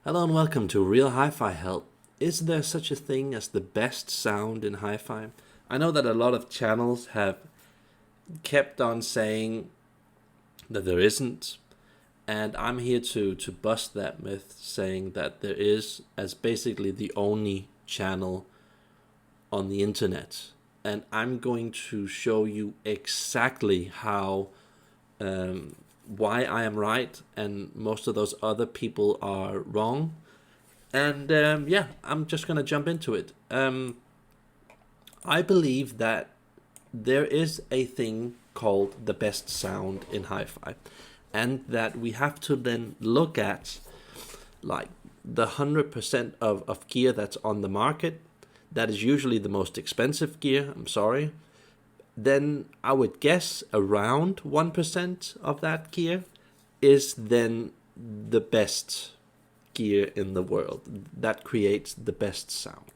Hello and welcome to Real Hi-Fi Help. Is there such a thing as the best sound in hi-fi? I know that a lot of channels have kept on saying that there isn't, and I'm here to bust that myth, saying that there is, as basically the only channel on the internet. And I'm going to show you exactly how why I am right and most of those other people are wrong. And yeah, I'm just going to jump into it. I believe that there is a thing called the best sound in hi-fi, and that we have to then look at like the 100% of gear that's on the market. That is usually the most expensive gear, I'm sorry. Then I would guess around 1% of that gear is then the best gear in the world that creates the best sound.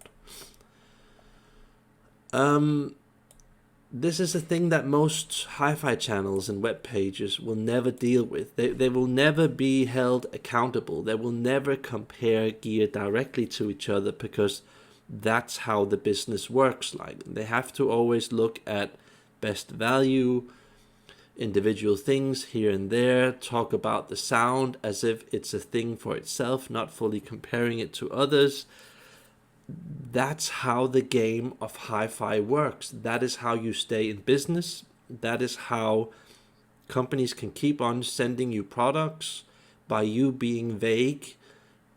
This is a thing that most hi-fi channels and web pages will never deal with. They will never be held accountable. They will never compare gear directly to each other because that's how the business works. Like, they have to always look at best value, individual things here and there, talk about the sound as if it's a thing for itself, not fully comparing it to others. That's how the game of hi-fi works. That is how you stay in business. That is how companies can keep on sending you products, by you being vague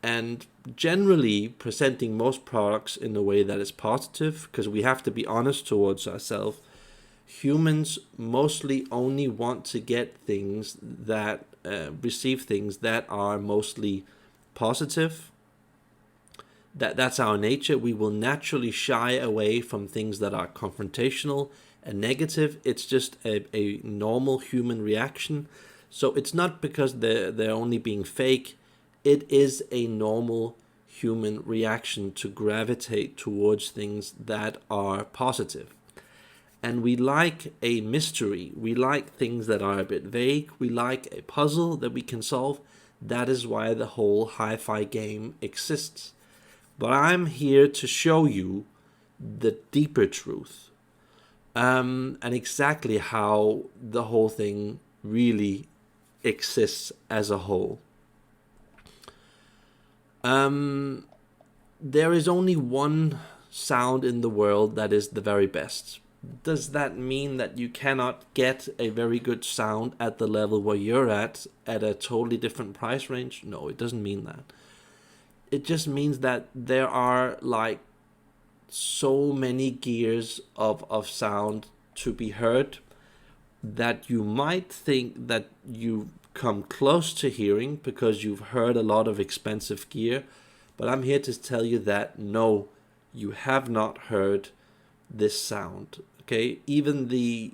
and generally presenting most products in a way that is positive, because we have to be honest towards ourselves. Humans mostly only want to get things that receive things that are mostly positive. That's our nature. We will naturally shy away from things that are confrontational and negative. It's just a normal human reaction. So it's not because they're only being fake. It is a normal human reaction to gravitate towards things that are positive. And we like a mystery. We like things that are a bit vague. We like a puzzle that we can solve. That is why the whole hi-fi game exists. But I'm here to show you the deeper truth, and exactly how the whole thing really exists as a whole. There is only one sound in the world that is the very best. Does that mean that you cannot get a very good sound at the level where you're at a totally different price range? No, it doesn't mean that. It just means that there are like so many gears of sound to be heard that you might think that you come close to hearing because you've heard a lot of expensive gear. But I'm here to tell you that no, you have not heard this sound. Okay, even the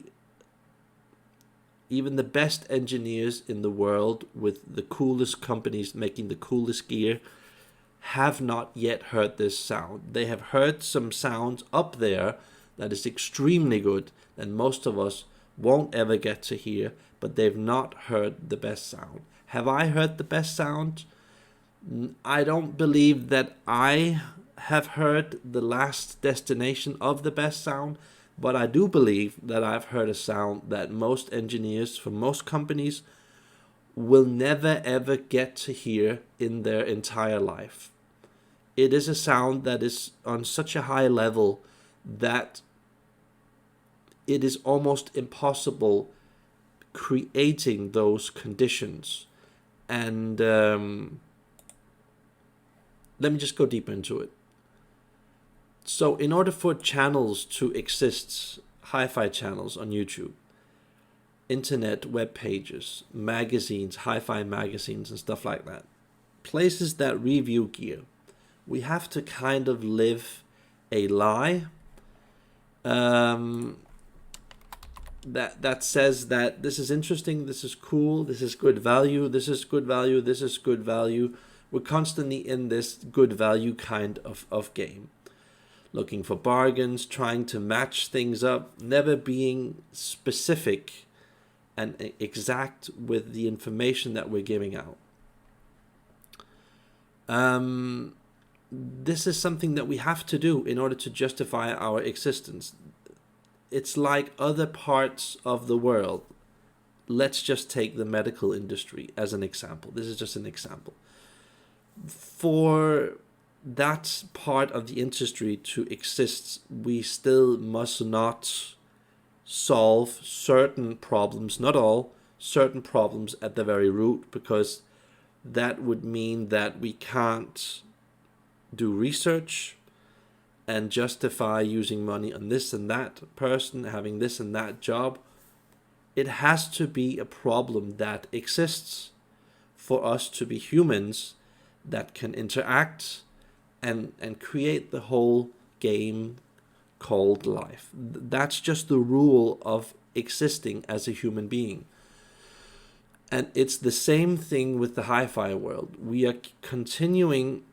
best engineers in the world with the coolest companies making the coolest gear have not yet heard this sound. They have heard some sounds up there that is extremely good that most of us won't ever get to hear, but they've not heard the best sound. Have I heard the best sound? I don't believe that I have heard the last destination of the best sound, but I do believe that I've heard a sound that most engineers from most companies will never ever get to hear in their entire life. It is a sound that is on such a high level that it is almost impossible creating those conditions. And let me just go deeper into it. So in order for channels to exist, hi-fi channels on YouTube, internet web pages, magazines, hi-fi magazines and stuff like that, places that review gear, we have to kind of live a lie that says that this is interesting, this is cool, this is good value, this is good value, this is good value. We're constantly in this good value kind of game, looking for bargains, trying to match things up, never being specific and exact with the information that we're giving out. This is something that we have to do in order to justify our existence. It's like other parts of the world. Let's just take the medical industry as an example. This is just an example. For that part of the industry to exist, we still must not solve certain problems, not all, certain problems at the very root, because that would mean that we can't do research and justify using money on this and that person, having this and that job. It has to be a problem that exists for us to be humans that can interact and create the whole game called life. That's just the rule of existing as a human being. And it's the same thing with the HiFi world. We are continuing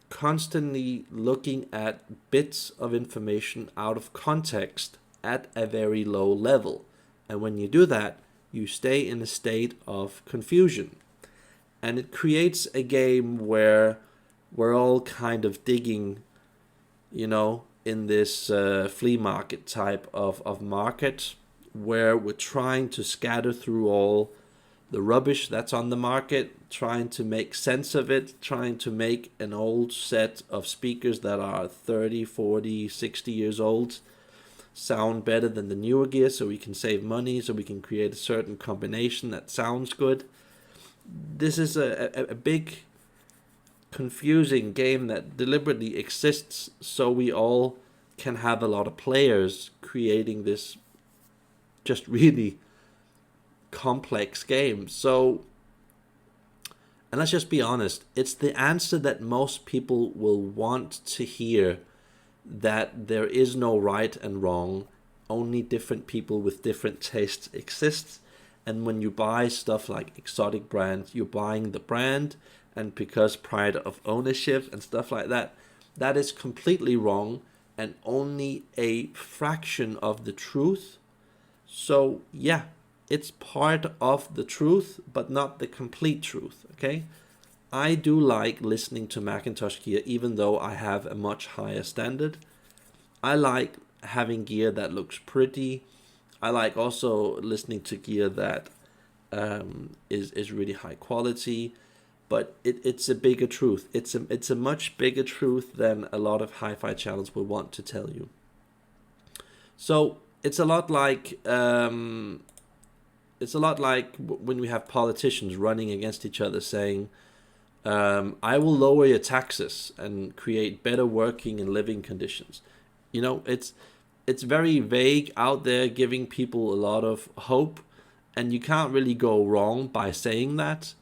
constantly looking at bits of information out of context at a very low level. And when you do that, you stay in a state of confusion. And it creates a game where we're all kind of digging, in this flea market type of market, where we're trying to scatter through all the rubbish that's on the market, trying to make sense of it, trying to make an old set of speakers that are 30, 40, 60 years old sound better than the newer gear, so we can save money, so we can create a certain combination that sounds good. This is a big confusing game that deliberately exists so we all can have a lot of players creating this just really complex game. So, and let's just be honest, it's the answer that most people will want to hear, that there is no right and wrong, only different people with different tastes exist. And when you buy stuff like exotic brands, you're buying the brand, and because pride of ownership and stuff like that, that is completely wrong and only a fraction of the truth. So yeah, it's part of the truth, but not the complete truth, okay? I do like listening to Macintosh gear, even though I have a much higher standard. I like having gear that looks pretty. I like also listening to gear that is really high quality, but it's a bigger truth. It's a much bigger truth than a lot of hi-fi channels will want to tell you. So it's a lot like when we have politicians running against each other saying, I will lower your taxes and create better working and living conditions. It's very vague out there, giving people a lot of hope, and you can't really go wrong by saying that.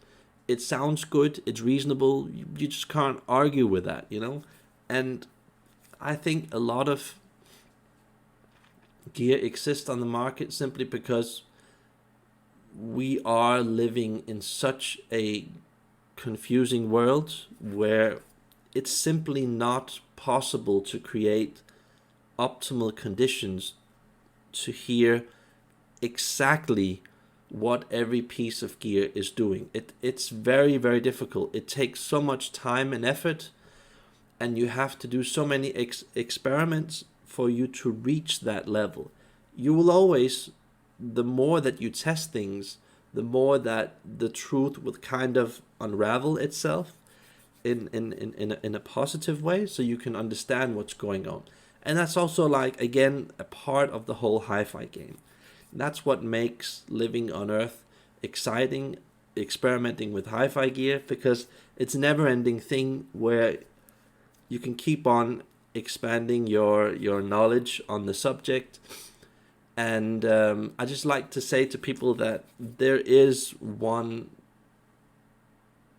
It sounds good, it's reasonable, you just can't argue with that, And I think a lot of gear exists on the market simply because we are living in such a confusing world where it's simply not possible to create optimal conditions to hear exactly what every piece of gear is doing. It's very, very difficult. It takes so much time and effort, and you have to do so many experiments for you to reach that level. You will always, the more that you test things, the more that the truth will kind of unravel itself in a positive way, so you can understand what's going on. And that's also, like, again, a part of the whole hi-fi game. That's what makes living on Earth exciting, experimenting with hi-fi gear, because it's a never-ending thing where you can keep on expanding your knowledge on the subject. And I just like to say to people that there is one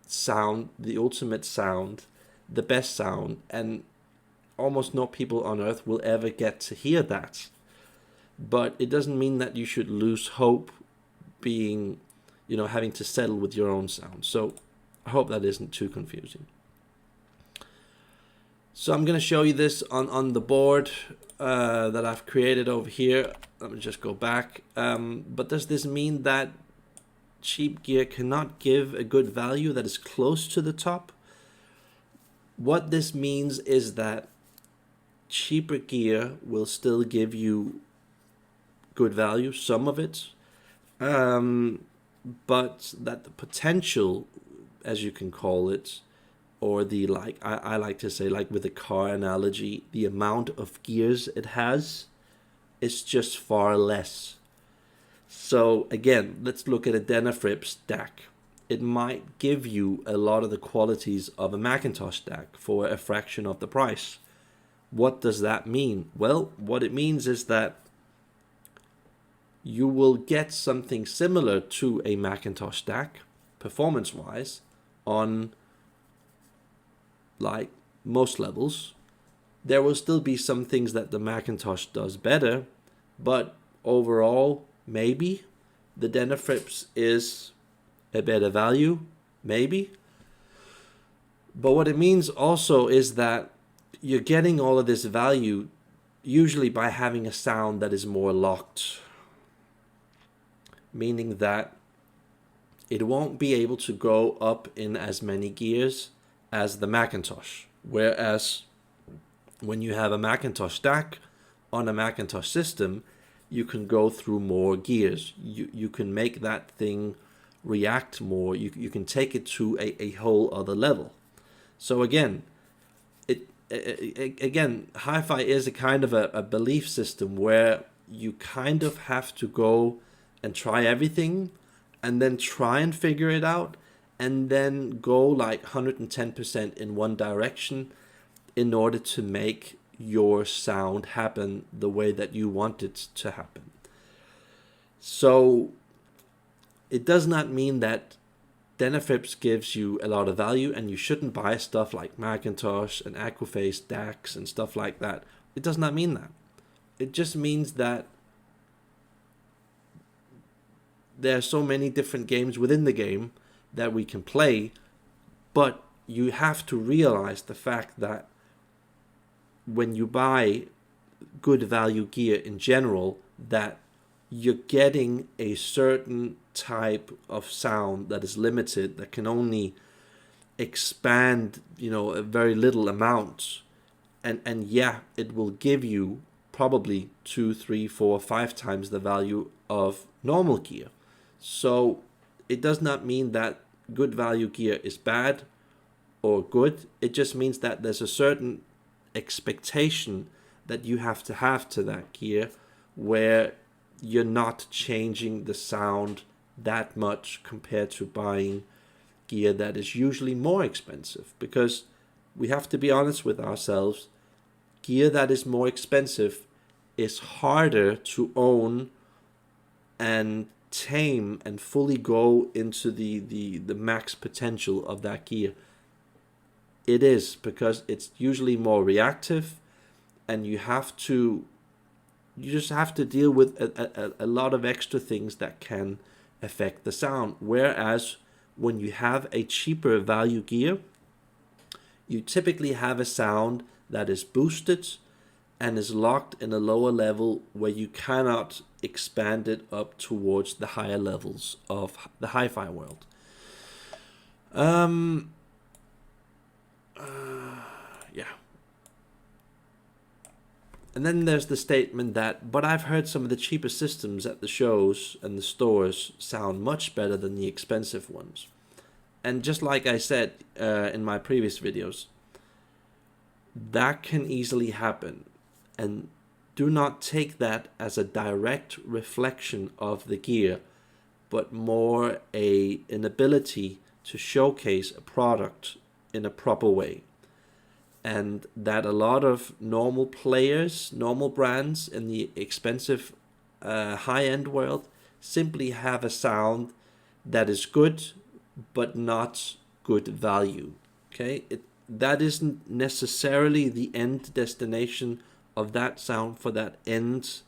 sound, the ultimate sound, the best sound, and almost no people on Earth will ever get to hear that. But it doesn't mean that you should lose hope being, having to settle with your own sound. So I hope that isn't too confusing. So I'm going to show you this on the board that I've created over here. Let me just go back. But does this mean that cheap gear cannot give a good value that is close to the top. What this means is that cheaper gear will still give you good value, some of it, but that the potential, as you can call it, or the, like I like to say, like with the car analogy, the amount of gears it has is just far less. So again, let's look at a Denafrips stack. It might give you a lot of the qualities of a Macintosh stack for a fraction of the price. What does that mean? Well, what it means is that you will get something similar to a Macintosh stack, performance-wise, on like most levels. There will still be some things that the Macintosh does better, but overall, maybe the Denafrips is a better value, maybe. But what it means also is that you're getting all of this value usually by having a sound that is more locked, meaning that it won't be able to go up in as many gears as the Macintosh. Whereas when you have a Macintosh stack on a Macintosh system, you can go through more gears. You can make that thing react more. You can take it to a whole other level. So again, HiFi is a kind of a belief system where you kind of have to go and try everything and then try and figure it out and then go like 110% in one direction in order to make your sound happen the way that you want it to happen. So it does not mean that Denafrips gives you a lot of value and you shouldn't buy stuff like Macintosh and Aquaphase DACs and stuff like that. It does not mean that. It just means that there are so many different games within the game that we can play, but you have to realize the fact that when you buy good value gear in general, that you're getting a certain type of sound that is limited, that can only expand, a very little amount. And yeah, it will give you probably 2, 3, 4, 5 times the value of normal gear. So it does not mean that good value gear is bad or good. It just means that there's a certain expectation that you have to that gear where you're not changing the sound that much compared to buying gear that is usually more expensive. Because we have to be honest with ourselves, gear that is more expensive is harder to own and tame and fully go into the max potential of that gear. It is, because it's usually more reactive, and you just have to deal with a lot of extra things that can affect the sound. Whereas when you have a cheaper value gear, you typically have a sound that is boosted and is locked in a lower level where you cannot expand it up towards the higher levels of the HiFi world. Yeah. And then there's the statement that, but I've heard some of the cheaper systems at the shows and the stores sound much better than the expensive ones. And just like I said in my previous videos, that can easily happen. And do not take that as a direct reflection of the gear, but more an ability to showcase a product in a proper way. And that a lot of normal players, normal brands in the expensive high-end world simply have a sound that is good, but not good value. Okay, that isn't necessarily the end destination of that sound for that end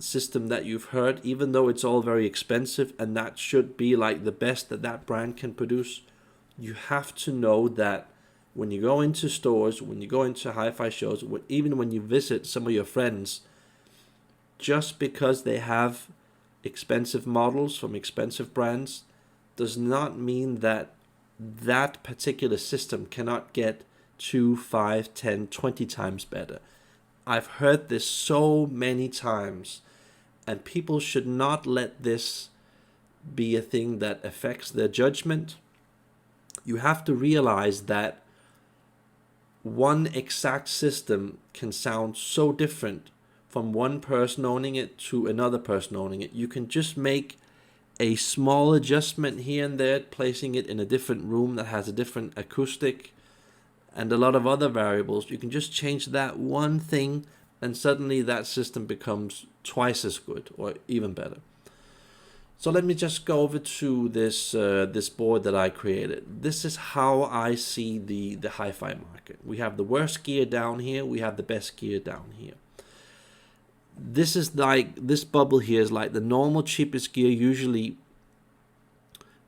system that you've heard, even though it's all very expensive and that should be like the best that brand can produce. You have to know that when you go into stores, when you go into HiFi shows, even when you visit some of your friends, just because they have expensive models from expensive brands does not mean that that particular system cannot get 2, 5, 10, 20 times better. I've heard this so many times, and people should not let this be a thing that affects their judgment. You have to realize that one exact system can sound so different from one person owning it to another person owning it. You can just make a small adjustment here and there, placing it in a different room that has a different acoustic and a lot of other variables. You can just change that one thing, and suddenly that system becomes twice as good or even better. So let me just go over to this board that I created. This is how I see the hi-fi market. We have the worst gear down here. We have the best gear down here. This is like, this bubble here is like the normal cheapest gear. Usually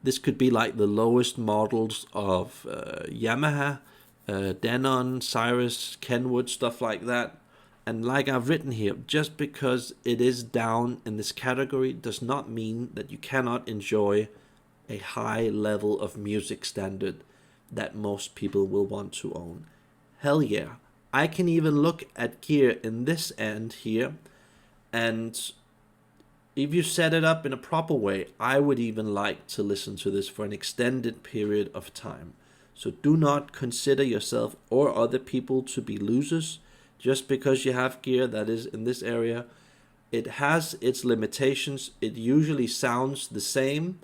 this could be like the lowest models of Yamaha, Denon, Cyrus, Kenwood, stuff like that. And like I've written here, just because it is down in this category does not mean that you cannot enjoy a high level of music standard that most people will want to own. Hell yeah. I can even look at gear in this end here, and if you set it up in a proper way, I would even like to listen to this for an extended period of time. So do not consider yourself or other people to be losers just because you have gear that is in this area. It has its limitations. It usually sounds the same,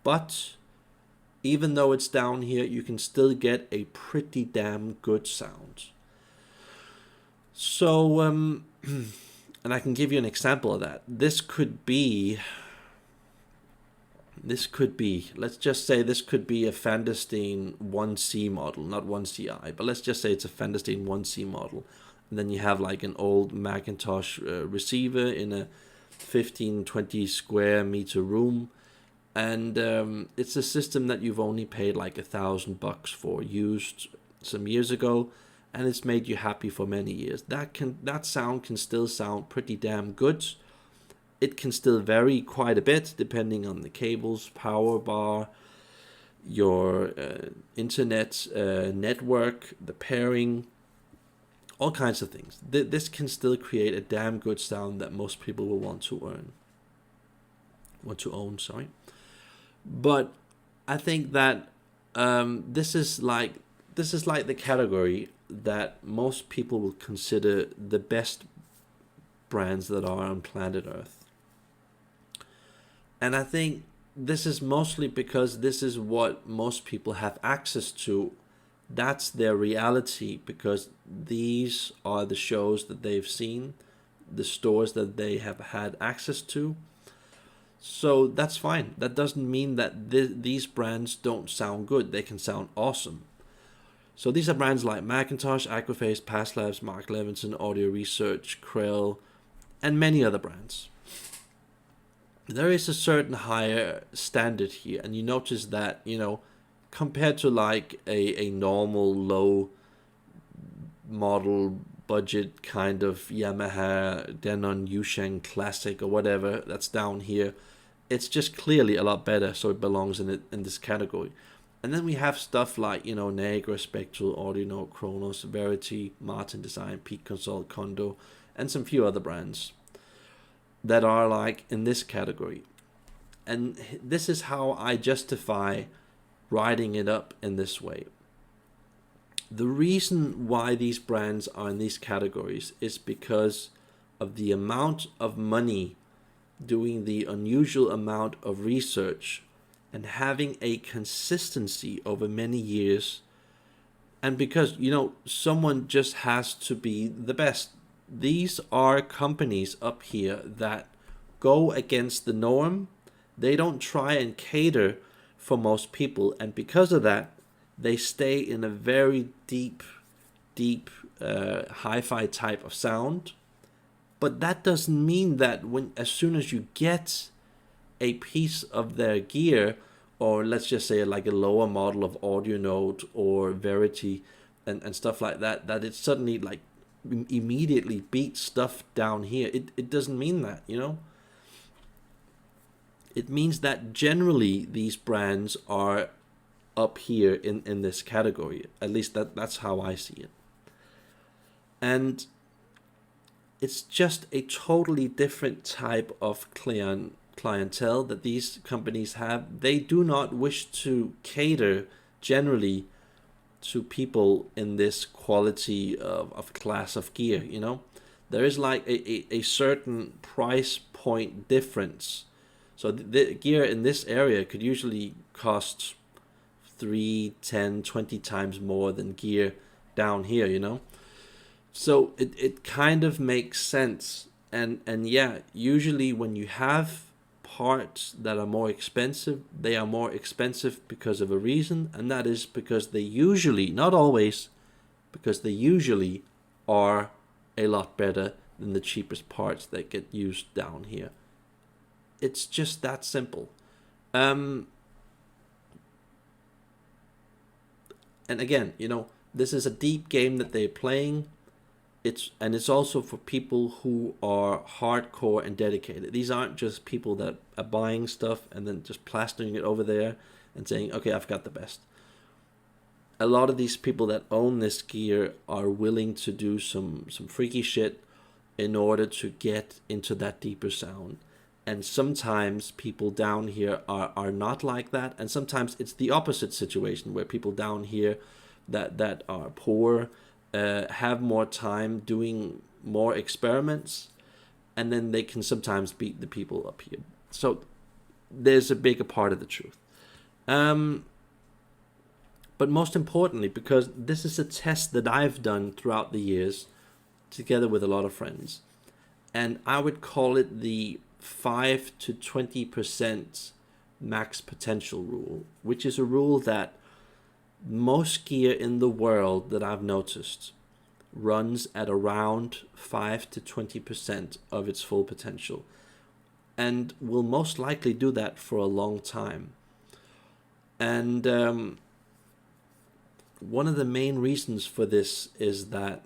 but even though it's down here, you can still get a pretty damn good sound. So, and I can give you an example of that. This could be, let's just say this could be a Fenderstein 1C model, not 1CI, but let's just say it's a Fenderstein 1C model. And then you have like an old Macintosh receiver in a 15-20 square meter room, and it's a system that you've only paid like $1,000 for, used some years ago, and it's made you happy for many years. That sound can still sound pretty damn good. It can still vary quite a bit depending on the cables, power bar, your internet network, the pairing, all kinds of things. This can still create a damn good sound that most people will want to own. But I think that this is like the category that most people will consider the best brands that are on planet Earth. And I think this is mostly because this is what most people have access to. That's their reality, because these are the shows that they've seen, the stores that they have had access to. So that's fine. That doesn't mean that these brands don't sound good. They can sound awesome. So these are brands like Macintosh, Aquaphase, Passlabs, Mark Levinson, Audio Research, Krell, and many other brands. There is a certain higher standard here, and you notice that, compared to like a normal low model budget kind of Yamaha Denon Yusheng Classic or whatever that's down here, it's just clearly a lot better, so it belongs in this category. And then we have stuff like, Negra, Spectral, Audionaut, Chronos, Verity, Martin Design, Peak Consult, Kondo, and some few other brands that are like in this category. And this is how I justify writing it up in this way. The reason why these brands are in these categories is because of the amount of money doing the unusual amount of research and having a consistency over many years, and because someone just has to be the best. These are companies up here that go against the norm. They don't try and cater for most people, and because of that they stay in a very deep hi-fi type of sound. But that doesn't mean that as soon as you get a piece of their gear, or let's just say like a lower model of Audionaut or Verity and stuff like that, that it suddenly like immediately beats stuff down here. It doesn't mean that, it means that generally these brands are up here in this category. At least that's how I see it. And it's just a totally different type of clientele that these companies have. They do not wish to cater generally to people in this quality of class of gear, you know? There is like a certain price point difference. So the gear in this area could usually cost 3, 10, 20 times more than gear down here, you know? So it kind of makes sense. And yeah, usually when you have parts that are more expensive, they are more expensive because of a reason, and that is because they usually, not always, because they usually are a lot better than the cheapest parts that get used down here. It's just that simple. And again, you know, this is a deep game that they're playing. It's also for people who are hardcore and dedicated. These aren't just people that are buying stuff and then just plastering it over there and saying, okay, I've got the best. A lot of these people that own this gear are willing to do some freaky shit in order to get into that deeper sound. And sometimes people down here are not like that. And sometimes it's the opposite situation where people down here that are poor have more time doing more experiments, and then they can sometimes beat the people up here. So there's a bigger part of the truth. But most importantly, because this is a test that I've done throughout the years together with a lot of friends, and I would call it the 5 to 20% max potential rule, which is a rule that most gear in the world that I've noticed runs at around 5 to 20% of its full potential, and will most likely do that for a long time. And one of the main reasons for this is that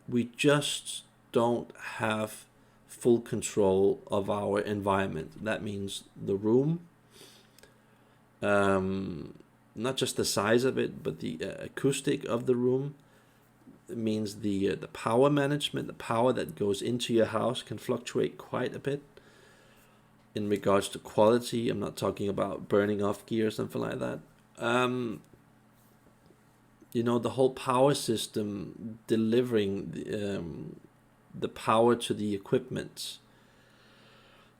we just don't have full control of our environment. That means the room, not just the size of it, but the acoustic of the room. It means the power management, the power that goes into your house can fluctuate quite a bit in regards to quality. I'm not talking about burning off gear or something like that. You know, the whole power system delivering the power to the equipment.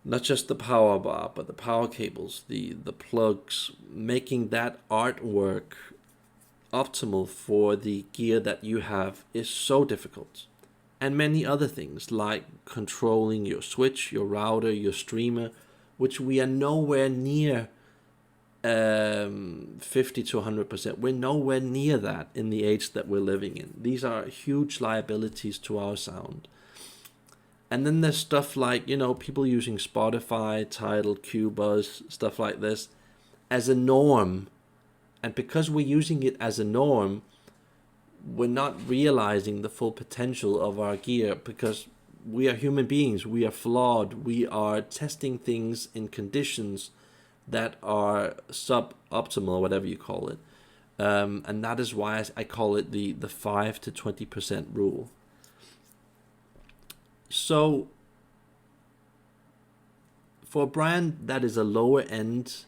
Not just the power bar, but the power cables, the plugs, making that artwork optimal for the gear that you have is so difficult. And many other things like controlling your switch, your router, your streamer, which we are nowhere near 50 to 100%. We're nowhere near that in the age that we're living in. These are huge liabilities to our sound. And then there's stuff like, you know, people using Spotify, Tidal, Q-Buzz, stuff like this as a norm. And because we're using it as a norm, we're not realizing the full potential of our gear, because we are human beings. We are flawed. We are testing things in conditions that are suboptimal, whatever you call it. And that is why I call it the 5 to 20% rule. So for a brand that is a lower end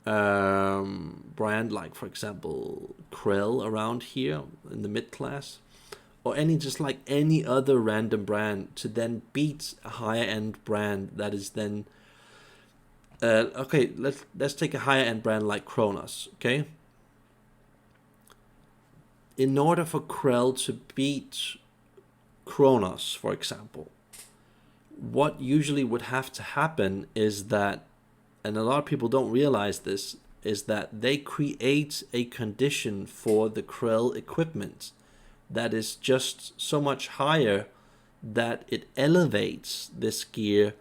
brand, like for example Krell around here in the mid class, or any other random brand, to then beat a higher end brand that is then okay, let's take a higher end brand like Chronos. Okay, in order for Krell to beat Chronos, for example, what usually would have to happen is that, and a lot of people don't realize this, is that they create a condition for the Krell equipment that is just so much higher that it elevates this gear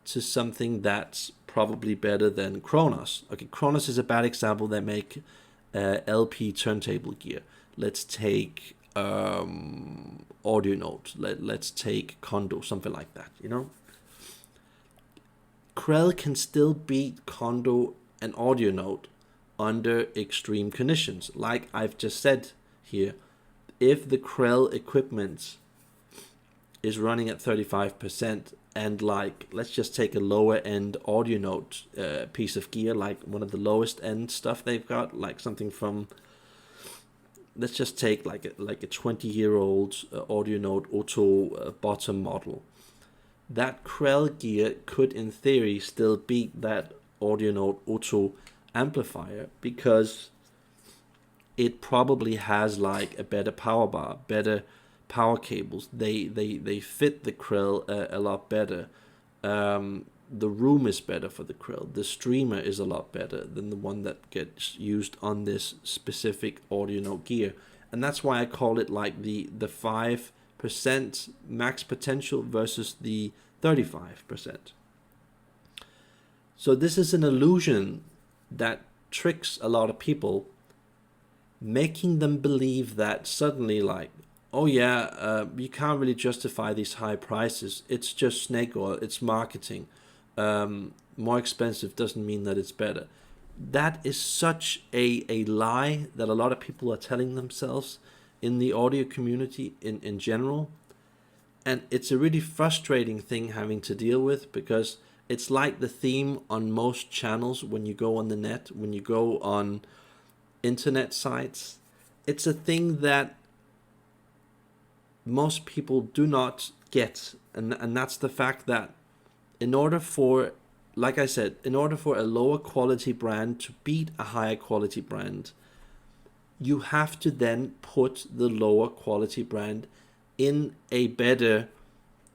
to something that's probably better than Chronos. Okay, Chronos is a bad example. They make LP turntable gear. Let's take Audio Note. Let's take Kondo, something like that, you know? Krell can still beat Kondo and Audio Note under extreme conditions. Like I've just said here, if the Krell equipment is running at 35%, and like, let's just take a lower end Audio Note piece of gear, like one of the lowest end stuff they've got, like something from, let's just take like a 20-year-old Audio Note Auto bottom model. That Krell gear could in theory still beat that Audio Note Auto amplifier, because it probably has like a better power bar, better power cables. They fit the Krell a lot better. The room is better for the Krell. The streamer is a lot better than the one that gets used on this specific Audio Note gear, and that's why I call it like the 5% max potential versus the 35%. So this is an illusion that tricks a lot of people, making them believe that suddenly, like, oh yeah, you can't really justify these high prices. It's just snake oil. It's marketing. More expensive doesn't mean that it's better. That is such a lie that a lot of people are telling themselves in the audio community in general. And it's a really frustrating thing having to deal with, because it's like the theme on most channels when you go on the net, when you go on internet sites. It's a thing that most people do not get, and that's the fact that in order for, like I said, in order for a lower quality brand to beat a higher quality brand, you have to then put the lower quality brand in a better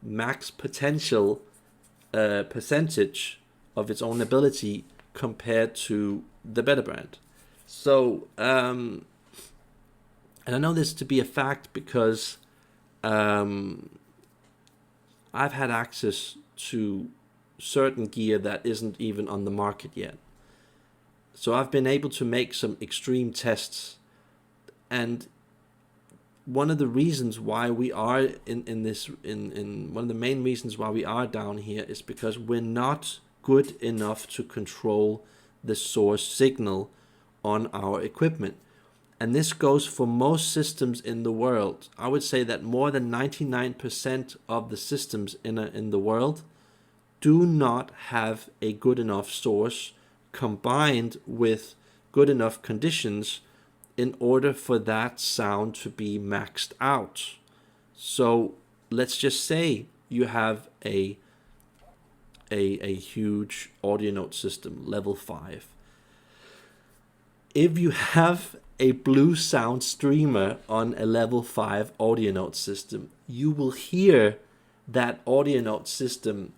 max potential percentage of its own ability compared to the better brand. So, and I know this to be a fact because I've had access to certain gear that isn't even on the market yet. So I've been able to make some extreme tests, and one of the reasons why we are in one of the main reasons why we are down here is because we're not good enough to control the source signal on our equipment. And this goes for most systems in the world. I would say that more than 99% of the systems in the world do not have a good enough source combined with good enough conditions in order for that sound to be maxed out. So let's just say you have a huge Audio Note system, level 5. If you have a blue sound streamer on a level 5 Audio Note system, you will hear that Audio Note system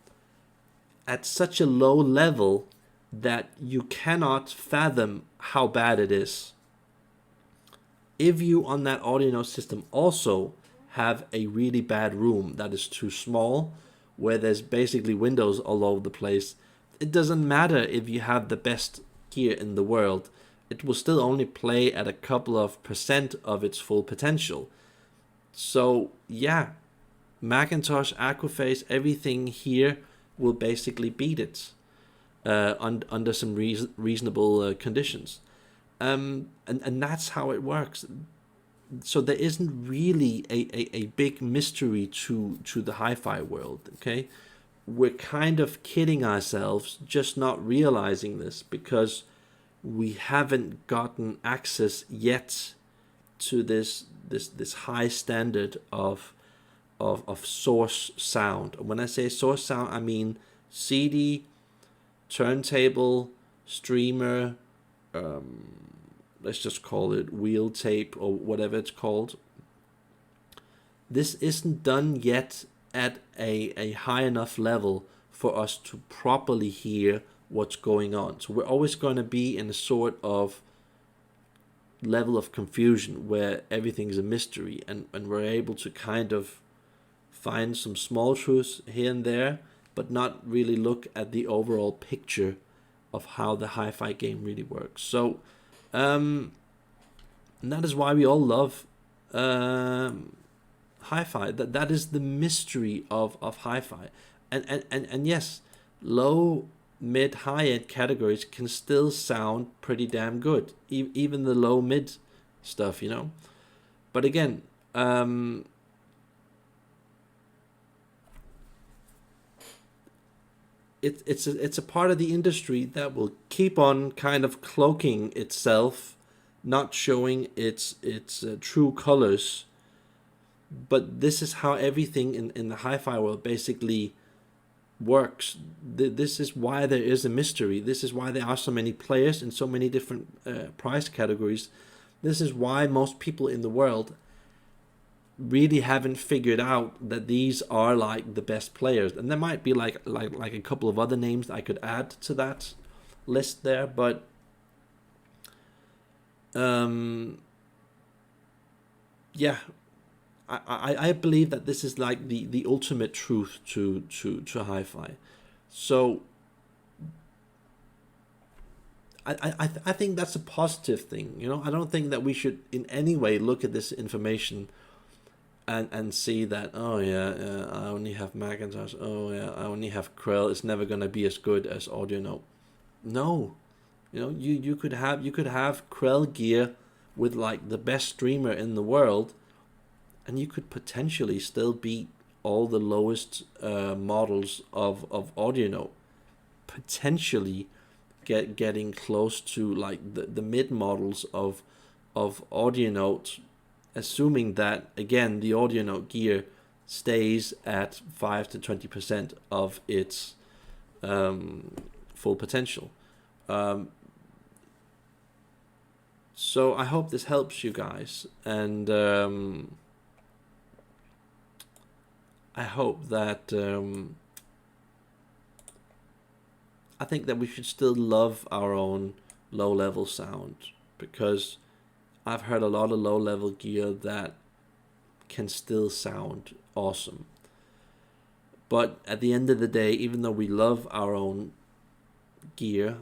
at such a low level that you cannot fathom how bad it is. If you on that Audio Note system also have a really bad room that is too small, where there's basically windows all over the place, it doesn't matter if you have the best gear in the world. It will still only play at a couple of percent of its full potential. So yeah, Macintosh, Aquaphase, everything here will basically beat it under some reasonable conditions. And that's how it works. So there isn't really a big mystery to the hi-fi world, okay? We're kind of kidding ourselves, just not realizing this, because we haven't gotten access yet to this high standard of source sound. When I say source sound, I mean CD, turntable, streamer, let's just call it wheel tape or whatever it's called. This isn't done yet at a high enough level for us to properly hear what's going on. So we're always going to be in a sort of level of confusion where everything's a mystery, and we're able to kind of find some small truths here and there, but not really look at the overall picture of how the hi-fi game really works. So and that is why we all love hi-fi. That is the mystery of hi-fi. And yes, low, mid, high end categories can still sound pretty damn good, even the low mid stuff, you know. But again, it's a part of the industry that will keep on kind of cloaking itself, not showing its true colors. But this is how everything in the hi-fi world basically works. This is why there is a mystery. This is why there are so many players in so many different price categories. This is why most people in the world really haven't figured out that these are like the best players. And there might be like a couple of other names I could add to that list there, but yeah, I believe that this is like the ultimate truth to hi-fi. So I think that's a positive thing. You know, I don't think that we should in any way look at this information and see that, oh yeah, I only have Macintosh. Oh yeah, I only have Krell. It's never gonna be as good as Audio. No, you know, you could have Krell gear with like the best streamer in the world, and you could potentially still beat all the lowest models of Audio. Potentially getting close to like the mid models of Audio, assuming that again the Audio gear stays at 5 to 20% of its full potential. So I hope this helps you guys, and I hope that I think that we should still love our own low-level sound, because I've heard a lot of low-level gear that can still sound awesome. But at the end of the day, even though we love our own gear,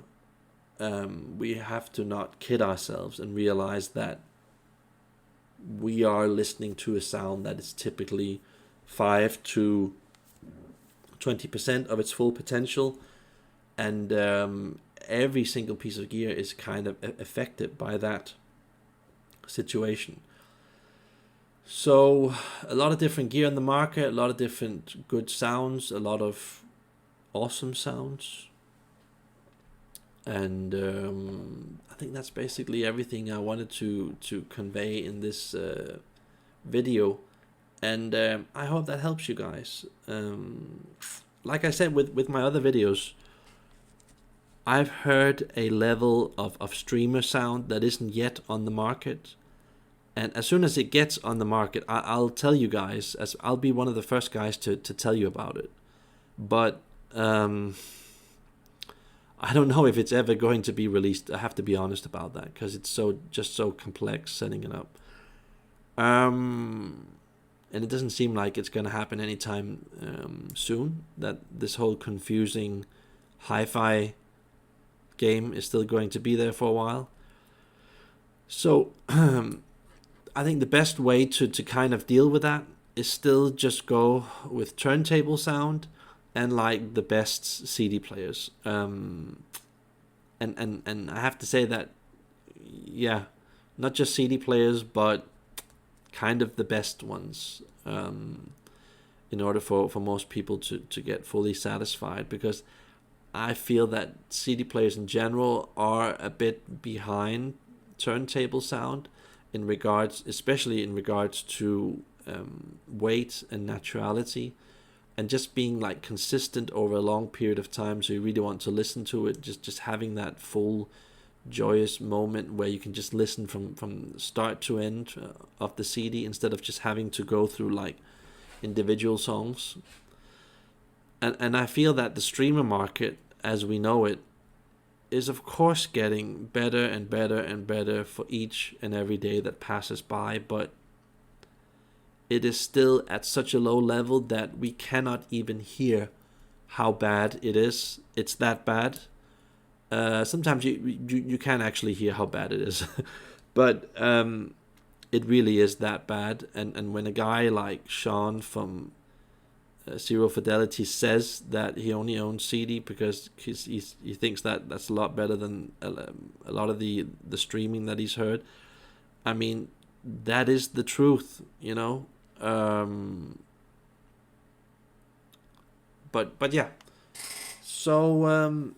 we have to not kid ourselves and realize that we are listening to a sound that is typically 5 to 20% of its full potential, and every single piece of gear is kind of affected by that situation. So a lot of different gear in the market, a lot of different good sounds, a lot of awesome sounds, and I think that's basically everything I wanted to convey in this video, and I hope that helps you guys. Like I said with my other videos, I've heard a level of streamer sound that isn't yet on the market, and as soon as it gets on the market, I'll tell you guys, as I'll be one of the first guys to tell you about it. But I don't know if it's ever going to be released. I have to be honest about that, because it's so complex setting it up. And it doesn't seem like it's going to happen anytime soon, that this whole confusing hi-fi game is still going to be there for a while. So I think the best way to kind of deal with that is still just go with turntable sound and like the best CD players. And I have to say that, yeah, not just CD players, but kind of the best ones, in order for most people to get fully satisfied, because I feel that CD players in general are a bit behind turntable sound in regards, especially in regards to weight and naturality, and just being like consistent over a long period of time. So you really want to listen to it, just having that full joyous moment where you can just listen from start to end of the CD, instead of just having to go through like individual songs. And I feel that the streamer market, as we know it, is of course getting better and better and better for each and every day that passes by, but it is still at such a low level that we cannot even hear how bad it is. It's that bad. Sometimes you can actually hear how bad it is, but it really is that bad. And when a guy like Sean from Zero Fidelity says that he only owns CD because he thinks that that's a lot better than a lot of the streaming that he's heard. I mean, that is the truth, you know. But yeah. So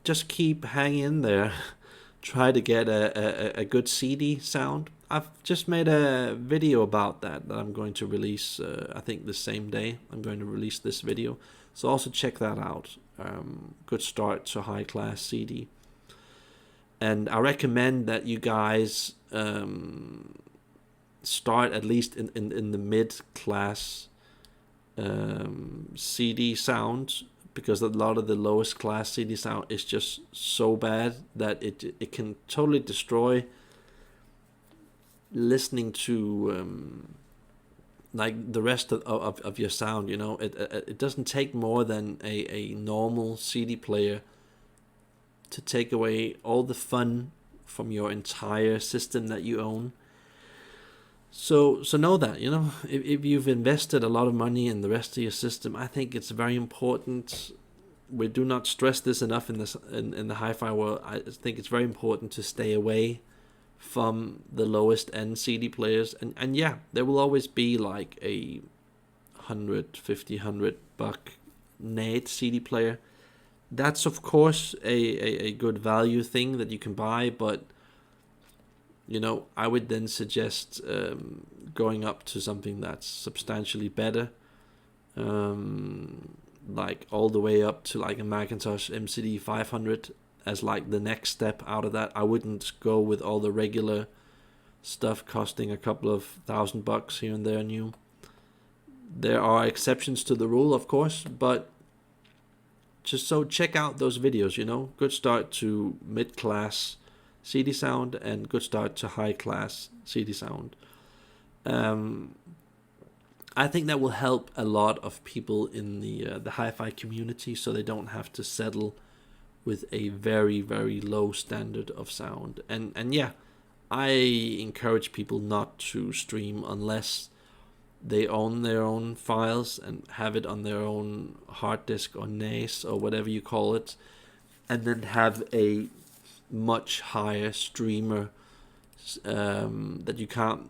just keep hanging in there. Try to get a good CD sound. I've just made a video about that I'm going to release, I think the same day I'm going to release this video. So also check that out. Good start to high class CD. And I recommend that you guys start at least in the mid class CD sound, because a lot of the lowest class CD sound is just so bad that it can totally destroy listening to like the rest of your sound. You know, it doesn't take more than a normal CD player to take away all the fun from your entire system that you own. So know that, you know, if you've invested a lot of money in the rest of your system, I think it's very important. We do not stress this enough in the hi-fi world. I think it's very important to stay away from the lowest end CD players. And yeah, there will always be like a $150 Nate CD player. That's of course a good value thing that you can buy, but you know, I would then suggest going up to something that's substantially better, like all the way up to like a Macintosh MCD 500 as like the next step out of that. I wouldn't go with all the regular stuff costing a couple of $1,000 here and there new. There are exceptions to the rule, of course, but just so check out those videos, you know. Good start to mid-class CD sound and good start to high-class CD sound. I think that will help a lot of people in the hi-fi community, so they don't have to settle with a very, very low standard of sound. And yeah, I encourage people not to stream unless they own their own files and have it on their own hard disk or NAS or whatever you call it, and then have a much higher streamer that you can't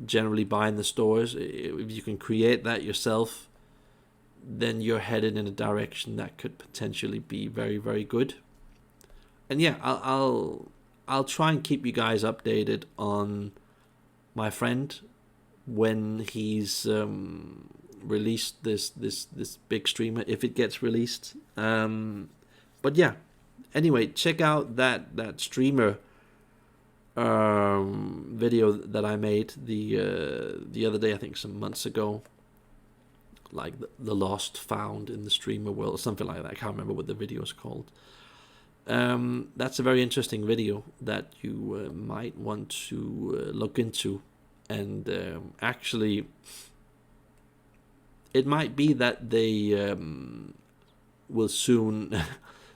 generally buy in the stores. If you can create that yourself, then you're headed in a direction that could potentially be very, very good. And yeah, I'll try and keep you guys updated on my friend when he's released this big streamer, if it gets released. But yeah, anyway, check out that streamer video that I made the other day, I think some months ago, like the lost found in the streamer world or something like that. I can't remember what the video is called. That's a very interesting video that you might want to look into. And actually, it might be that they will soon,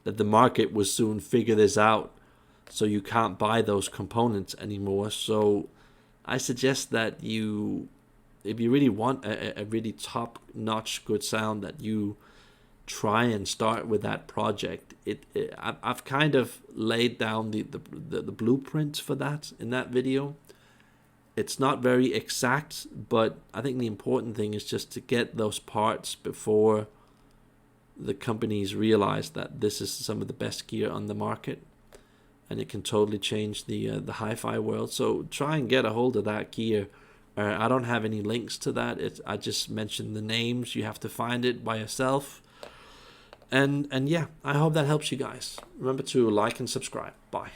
that the market will soon figure this out, so you can't buy those components anymore. So I suggest that you, if you really want a really top-notch good sound, that you try and start with that project. I've kind of laid down the blueprint for that in that video. It's not very exact, but I think the important thing is just to get those parts before the companies realize that this is some of the best gear on the market, and it can totally change the hi-fi world. So try and get a hold of that gear. I don't have any links to that. I just mentioned the names. You have to find it by yourself. And yeah, I hope that helps you guys. Remember to like and subscribe. Bye.